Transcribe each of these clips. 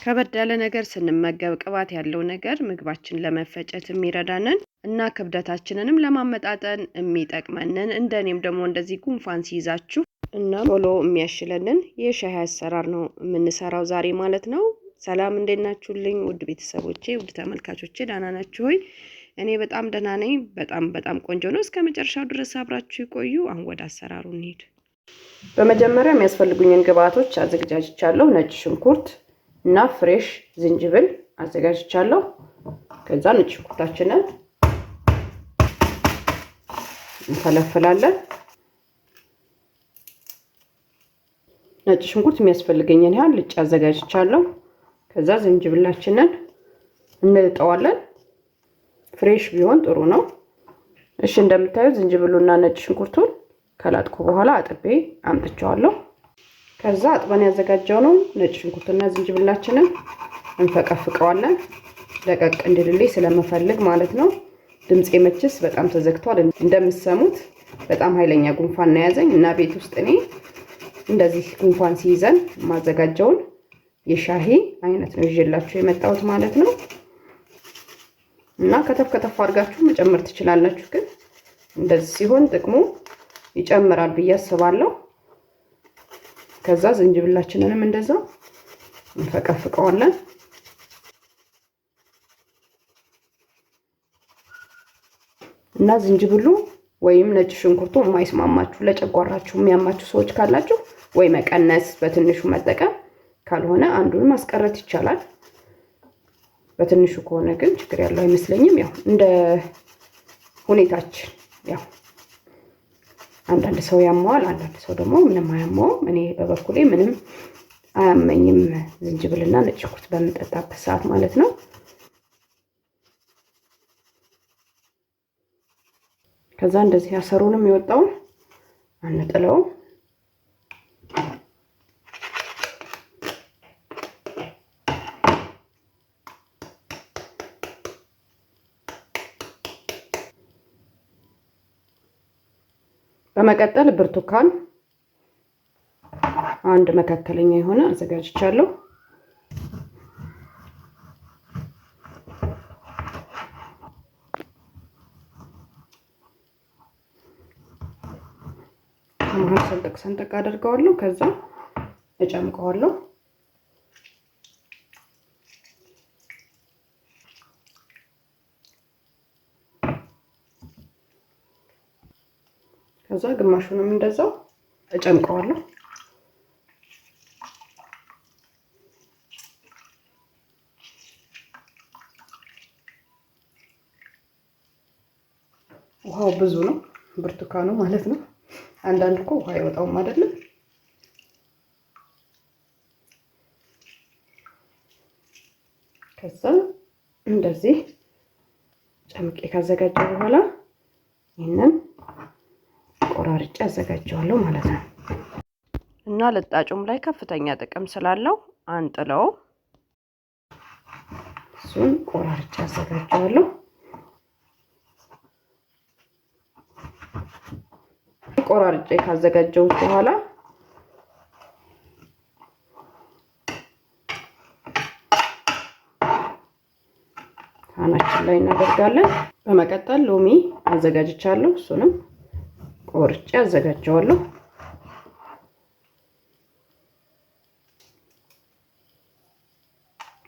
ከበድ ያለ ነገር ስንመገብ ቅባት ያለው ነገር ምግባችን ለመፈጨት የሚረዳንን እና ክብደታችንንም ለማመጣጠን የሚጠቅመንን እንደኔም ደግሞ እንደዚህ ጉንፋን ሲይዛችሁ እና ቶሎ የሚያሽለንን የሻይ አሰራር ነው የምንሰራው ዛሬ ማለት ነው። ሰላም እንዴት ናችሁልኝ ውድ ቤተሰቦቼ ውድ ተመልካቾቼ ደህና ናችሁ ሆይ? እኔ በጣም ደህና ነኝ። በጣም ቆንጆ ነው። እስከመጨረሻው ድረስ አብራችሁ ይቆዩ። አሁን ወደ አሰራሩ እንሂድ። በመጀመሪያ የሚያስፈልጉኝን ግብአቶች አዘጋጅቻለሁ። ነጭ ሽንኩርት እና ፍሬሽ ዝንጅብል አዘጋጅቻለሁ። ከዛ ነጭ ሽንኩርታችንን እንፈለፍላለን። ነጭ ሽንኩርት የሚያስፈልገኝን ያህል ልጭ አዘጋጅቻለሁ። ከዛ ዝንጅብላችንን እንልጠዋለን። ፍሬሽ ቢሆን ጥሩ ነው። እሺ እንደምታዩት ዝንጅብሉና ነጭ ሽንኩርቱን ከላጥኩ በኋላ አጥቤ አምጥቼዋለሁ። ከዛ አጥበን ያዘጋጀነው ነጭ ሽንኩርትና ዝንጅብላችንን እንፈቀፍቀዋለን። ደቀቅ እንዲልልኝ ስለምፈልግ ማለት ነው። ድምጼ መችስ በጣም ተዘግቷል እንደምትሰሙት። በጣም ኃይለኛ ጉንፋን ነው ያዘኝ እና ቤት ውስጥ እኔ እንደዚህ ጉንፋን ሲይዘን ማዘጋጀውን የሻሂ አይነት ነው ይዤላችሁ የመጣሁት ማለት ነው። እና ከተፍ አድርጋችሁ መጨመር ትችላላችሁ። ግን እንደዚህ ሲሆን ጥቅሙ ይጨምራል ብዬ አስባለሁ። ከዛ ዝንጅብላችንንም እንደዛው እንፈቀፍቀዋለን። እና ዝንጅብሉ ወይም ነጭ ሽንኩርቱ የማይስማማችሁ ለጨጓራችሁ የሚያማችሁ ሰዎች ካላችሁ ወይ መቀነስ በትንሹ መጠቀም፣ ካልሆነ አንዱን ማስቀረት ይቻላል። በትንሹ ከሆነ ግን ችግር ያለው አይመስለኝም። ያው እንደ ሁኔታችን ያው አንዳንድ ሰው ያማዋል፣ አንዳንድ ሰው ደግሞ ምንም አያማውም። እኔ በበኩሌ ምንም አያመኝም ዝንጅብልና ነጭ ሽንኩርት በምጠጣበት ሰዓት ማለት ነው። ከዛ እንደዚህ ያሰሩንም የወጣውን አንጥለው በመቀጠል ብርቱካን አንድ መካከለኛ የሆነ አዘጋጅቻለሁ። መሀል ሰንጠቅ አደርገዋለሁ። ከዛ እጨምቀዋለሁ። ከዛ ግማሹንም እንደዛው እጨምቀዋለሁ። ውሃው ብዙ ነው ብርቱካኑ ማለት ነው። አንዳንድ እኮ ውሃ አይወጣውም አይደለም። ከዛ እንደዚህ ጨምቄ ካዘጋጀው በኋላ ይሄንን ቆራርጬ አዘጋጀዋለሁ ማለት ነው። እና ልጣጩም ላይ ከፍተኛ ጥቅም ስላለው አንጥለው እሱን ቆራርጬ አዘጋጀዋለሁ። ቆራርጬ ካዘጋጀሁት በኋላ ሳህናችን ላይ እናደርጋለን። በመቀጠል ሎሚ አዘጋጅቻለሁ። እሱንም ቆርጬ አዘጋጀዋለሁ።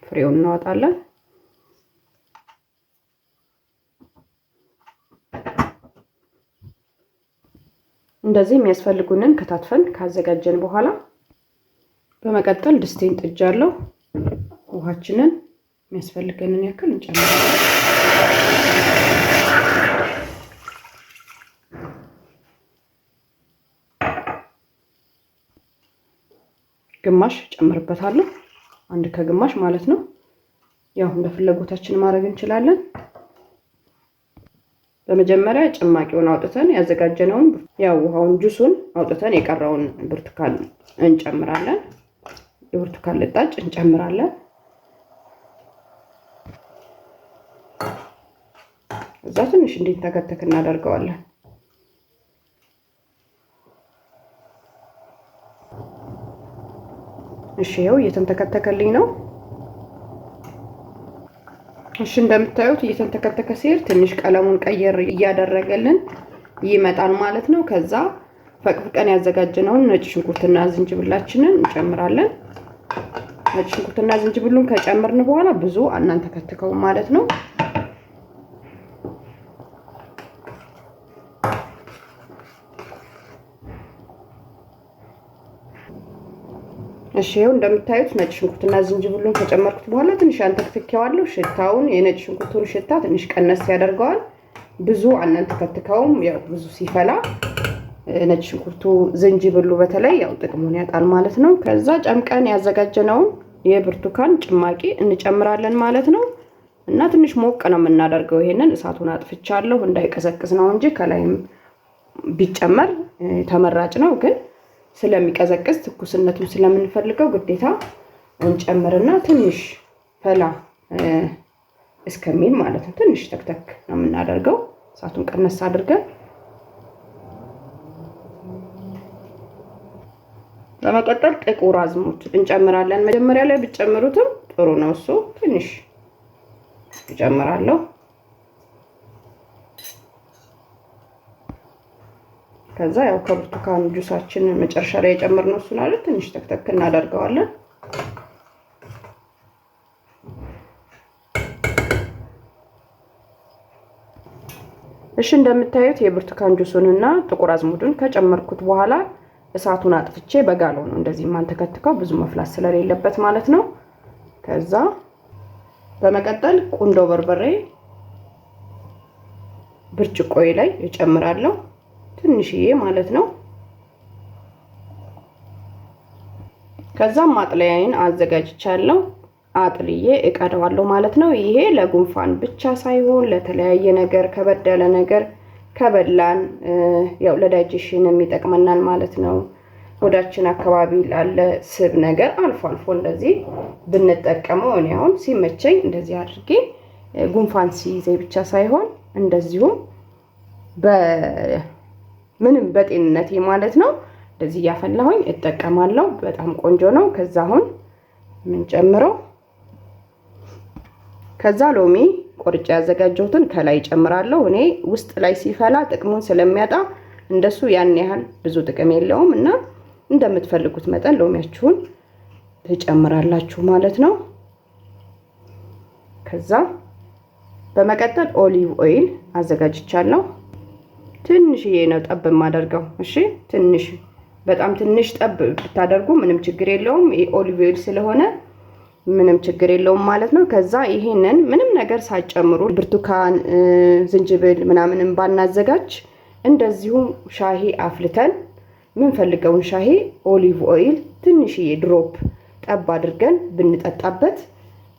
ፍሬውን እናወጣለን። እንደዚህ የሚያስፈልጉንን ከታትፈን ካዘጋጀን በኋላ በመቀጠል ድስቴን ጥጃለሁ። ውሃችንን የሚያስፈልገንን ያክል እንጨምራለን። ግማሽ ጨምርበታለሁ። አንድ ከግማሽ ማለት ነው። ያው እንደ ፍላጎታችን ማድረግ እንችላለን። በመጀመሪያ ጭማቂውን አውጥተን ያዘጋጀነውን ያው ውሃውን ጁሱን አውጥተን የቀረውን ብርቱካን እንጨምራለን። የብርቱካን ልጣጭ እንጨምራለን። እዛ ትንሽ እንዲንተከተክ እናደርገዋለን። እሺ ይኸው እየተንተከተከልኝ ነው። እሺ እንደምታዩት እየተንተከተከ ሲሄድ ትንሽ ቀለሙን ቀየር እያደረገልን ይመጣል ማለት ነው። ከዛ ፈቅፍቀን ያዘጋጀነውን ነጭ ሽንኩርትና ዝንጅብላችንን እንጨምራለን። ነጭ ሽንኩርትና ዝንጅብሉን ከጨመርን በኋላ ብዙ አናንተከትከው ማለት ነው። እሺ ይሄው እንደምታዩት ነጭ ሽንኩርትና ዝንጅብሉን ከጨመርኩት በኋላ ትንሽ አንተክትኬዋለሁ። ሽታውን የነጭ ሽንኩርቱን ሽታ ትንሽ ቀነስ ያደርገዋል። ብዙ አናንተከትከውም። ያው ብዙ ሲፈላ ነጭ ሽንኩርቱ ዝንጅብሉ በተለይ ያው ጥቅሙን ያጣል ማለት ነው። ከዛ ጨምቀን ያዘጋጀነውን የብርቱካን ጭማቂ እንጨምራለን ማለት ነው። እና ትንሽ ሞቅ ነው የምናደርገው። ይሄንን እሳቱን አጥፍቻለሁ እንዳይቀዘቅዝ ነው እንጂ ከላይም ቢጨመር ተመራጭ ነው። ግን ስለሚቀዘቅዝ ትኩስነቱን ስለምንፈልገው ግዴታ እንጨምርና ትንሽ ፈላ እስከሚል ማለት ነው። ትንሽ ተክተክ ነው የምናደርገው እሳቱን ቀነስ አድርገን። በመቀጠል ጥቁር አዝሙድ እንጨምራለን። መጀመሪያ ላይ ብትጨምሩትም ጥሩ ነው። እሱ ትንሽ እጨምራለሁ። ከዛ ያው ከብርቱካን ጁሳችን መጨረሻ ላይ የጨመርነው እሱን አይደል ትንሽ ተክተክ እናደርገዋለን። እሺ እንደምታዩት የብርቱካን ጁሱንና ጥቁር አዝሙዱን ከጨመርኩት በኋላ እሳቱን አጥፍቼ በጋለው ነው እንደዚህ ማንተከትከው ብዙ መፍላት ስለሌለበት ማለት ነው። ከዛ በመቀጠል ቁንዶ በርበሬ ብርጭቆዬ ላይ እጨምራለሁ ትንሽዬ ማለት ነው። ከዛም ማጥለያዬን አዘጋጅቻለሁ አጥልዬ እቀዳዋለሁ ማለት ነው። ይሄ ለጉንፋን ብቻ ሳይሆን ለተለያየ ነገር ከበድ ያለ ነገር ከበላን ያው ለዳይጀሽንም ይጠቅመናል ማለት ነው። ሆዳችን አካባቢ ላለ ስብ ነገር አልፎ አልፎ እንደዚህ ብንጠቀመው እኔ አሁን ሲመቸኝ እንደዚህ አድርጌ ጉንፋን ሲይዘኝ ብቻ ሳይሆን እንደዚሁ ምንም በጤንነቴ ማለት ነው እንደዚህ ያፈላሁኝ እጠቀማለሁ። በጣም ቆንጆ ነው። ከዛ አሁን ምን ጨምረው ከዛ ሎሚ ቆርጬ ያዘጋጀሁትን ከላይ ጨምራለሁ። እኔ ውስጥ ላይ ሲፈላ ጥቅሙን ስለሚያጣ እንደሱ ያን ያህል ብዙ ጥቅም የለውም እና እንደምትፈልጉት መጠን ሎሚያችሁን ትጨምራላችሁ ማለት ነው። ከዛ በመቀጠል ኦሊቭ ኦይል አዘጋጅቻለሁ። ትንሽዬ ነው ጠብ የማደርገው። እሺ ትንሽ በጣም ትንሽ ጠብ ብታደርጉ ምንም ችግር የለውም። ኦሊቭ ኦይል ስለሆነ ምንም ችግር የለውም ማለት ነው። ከዛ ይሄንን ምንም ነገር ሳጨምሩ ብርቱካን ዝንጅብል ምናምንም ባናዘጋጅ እንደዚሁ ሻሂ አፍልተን ምን ፈልገውን ሻሂ ኦሊቭ ኦይል ትንሽዬ ድሮፕ ጠብ አድርገን ብንጠጣበት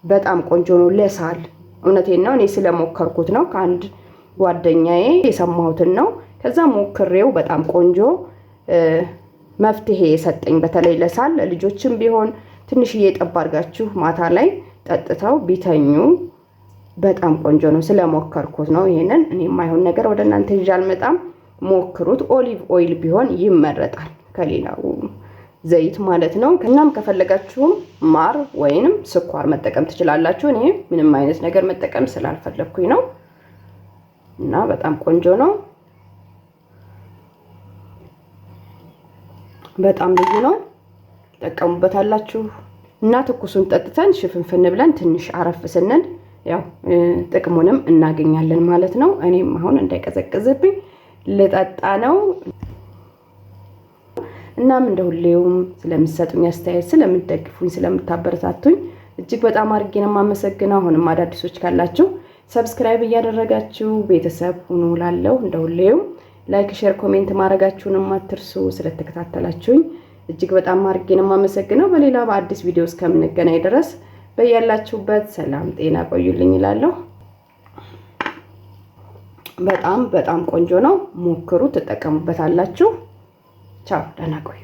በጣም ቆንጆ ነው ለሳል። እውነቴን ነው። እኔ ስለሞከርኩት ነው ከአንድ ጓደኛዬ የሰማሁትን ነው። ከዛ ሞክሬው በጣም ቆንጆ መፍትሄ የሰጠኝ በተለይ ለሳል ልጆችም ቢሆን ትንሽዬ ጠብ አድርጋችሁ ማታ ላይ ጠጥተው ቢተኙ በጣም ቆንጆ ነው። ስለሞከርኩት ነው። ይሄንን እኔ የማይሆን ነገር ወደ እናንተ ይዤ አልመጣም። ሞክሩት። ኦሊቭ ኦይል ቢሆን ይመረጣል ከሌላው ዘይት ማለት ነው። እናም ከፈለጋችሁም ማር ወይንም ስኳር መጠቀም ትችላላችሁ። እኔ ምንም አይነት ነገር መጠቀም ስላልፈለኩኝ ነው እና በጣም ቆንጆ ነው። በጣም ልዩ ነው። ተጠቀሙበታላችሁ እና ትኩሱን ጠጥተን ሽፍንፍን ብለን ትንሽ አረፍ ስንል ያው ጥቅሙንም እናገኛለን ማለት ነው። እኔም አሁን እንዳይቀዘቅዝብኝ ልጠጣ ነው። እናም እንደሁሌውም ስለምትሰጡኝ አስተያየት፣ ስለምትደግፉኝ፣ ስለምታበረታቱኝ እጅግ በጣም አድርጌ ነው የማመሰግነው። አሁንም አዳዲሶች ካላችሁ ሰብስክራይብ እያደረጋችሁ ቤተሰብ ሁኑ እላለሁ። እንደሁሌውም ላይክ፣ ሼር፣ ኮሜንት ማድረጋችሁንም አትርሱ። ስለተከታተላችሁኝ እጅግ በጣም አድርጌ ነው የማመሰግነው። በሌላ በአዲስ ቪዲዮ እስከምንገናኝ ድረስ በያላችሁበት ሰላም ጤና ቆዩልኝ እላለሁ። በጣም በጣም ቆንጆ ነው። ሞክሩ፣ ትጠቀሙበታላችሁ። ቻው፣ ደህና ቆዩ።